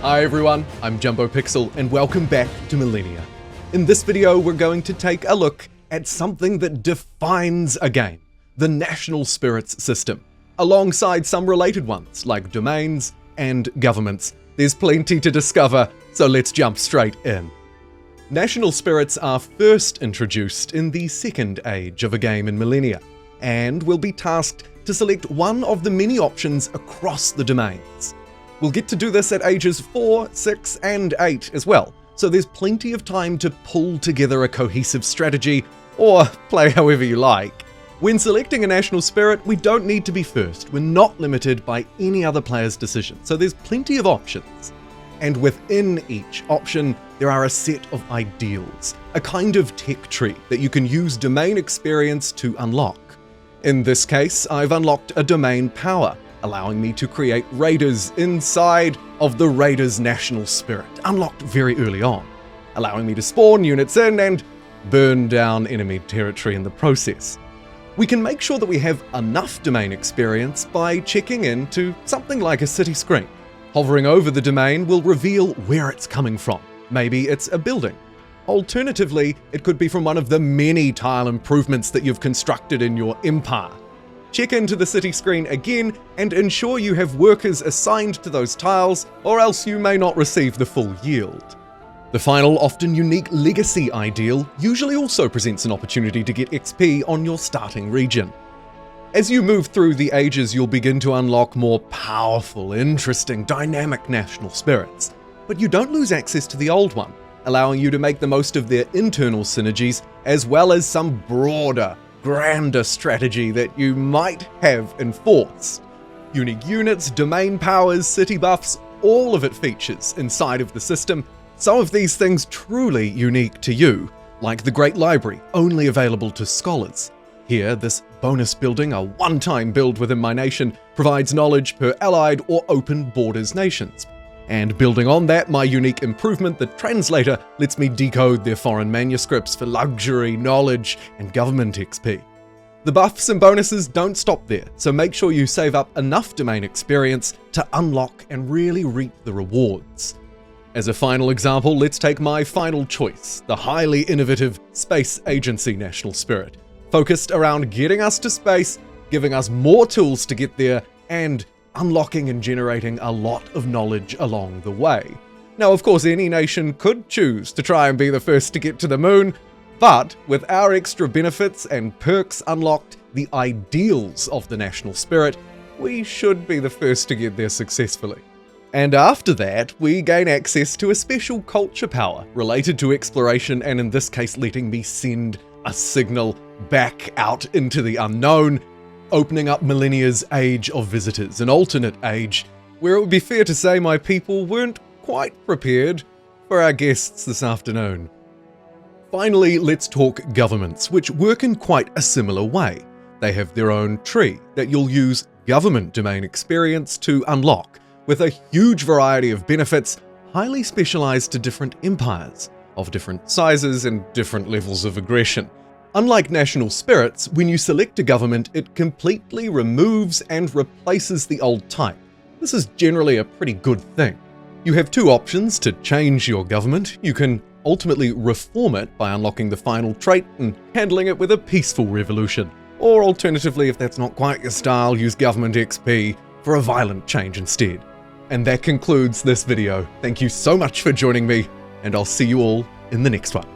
Hi everyone, I'm JumboPixel and welcome back to Millennia. In this video we're going to take a look at something that defines a game, the National Spirits system, alongside some related ones like domains and governments. There's plenty to discover, so let's jump straight in. National Spirits are first introduced in the second age of a game in Millennia, and will be tasked to select one of the many options across the domains. We'll get to do this at ages 4, 6, and 8 as well, so there's plenty of time to pull together a cohesive strategy, or play however you like. When selecting a National Spirit, we don't need to be first. We're not limited by any other player's decision, so there's plenty of options. And within each option, there are a set of ideals, a kind of tech tree that you can use domain experience to unlock. In this case, I've unlocked a domain power, allowing me to create raiders inside of the Raiders National Spirit, unlocked very early on, allowing me to spawn units in and burn down enemy territory in the process. We can make sure that we have enough domain experience by checking into something like a city screen. Hovering over the domain will reveal where it's coming from. Maybe it's a building. Alternatively, it could be from one of the many tile improvements that you've constructed in your empire. Check into the city screen again and ensure you have workers assigned to those tiles, or else you may not receive the full yield. The final, often unique legacy ideal usually also presents an opportunity to get XP on your starting region. As you move through the ages, you'll begin to unlock more powerful, interesting, dynamic National Spirits, but you don't lose access to the old one, allowing you to make the most of their internal synergies, as well as some broader, grander strategy that you might have enforced. Unique units, domain powers, city buffs, all of it features inside of the system, some of these things truly unique to you, like the Great Library, only available to scholars. Here, this bonus building, a one-time build within my nation, provides knowledge per allied or open borders nations. And building on that, my unique improvement, the Translator, lets me decode their foreign manuscripts for luxury, knowledge, and government XP. The buffs and bonuses don't stop there, so make sure you save up enough domain experience to unlock and really reap the rewards. As a final example, let's take my final choice, the highly innovative Space Agency National Spirit, focused around getting us to space, giving us more tools to get there, and unlocking and generating a lot of knowledge along the way. Now, of course, any nation could choose to try and be the first to get to the moon, but with our extra benefits and perks unlocked, the ideals of the National Spirit, we should be the first to get there successfully. And after that, we gain access to a special culture power related to exploration, and in this case letting me send a signal back out into the unknown, opening up Millennia's Age of Visitors, an alternate age where it would be fair to say my people weren't quite prepared for our guests this afternoon. Finally, let's talk governments, which work in quite a similar way. They have their own tree that you'll use government domain experience to unlock, with a huge variety of benefits, highly specialized to different empires, of different sizes and different levels of aggression. Unlike National Spirits, when you select a government, it completely removes and replaces the old type. This is generally a pretty good thing. You have two options to change your government. You can ultimately reform it by unlocking the final trait and handling it with a peaceful revolution. Or alternatively, if that's not quite your style, use government XP for a violent change instead. And that concludes this video. Thank you so much for joining me, and I'll see you all in the next one.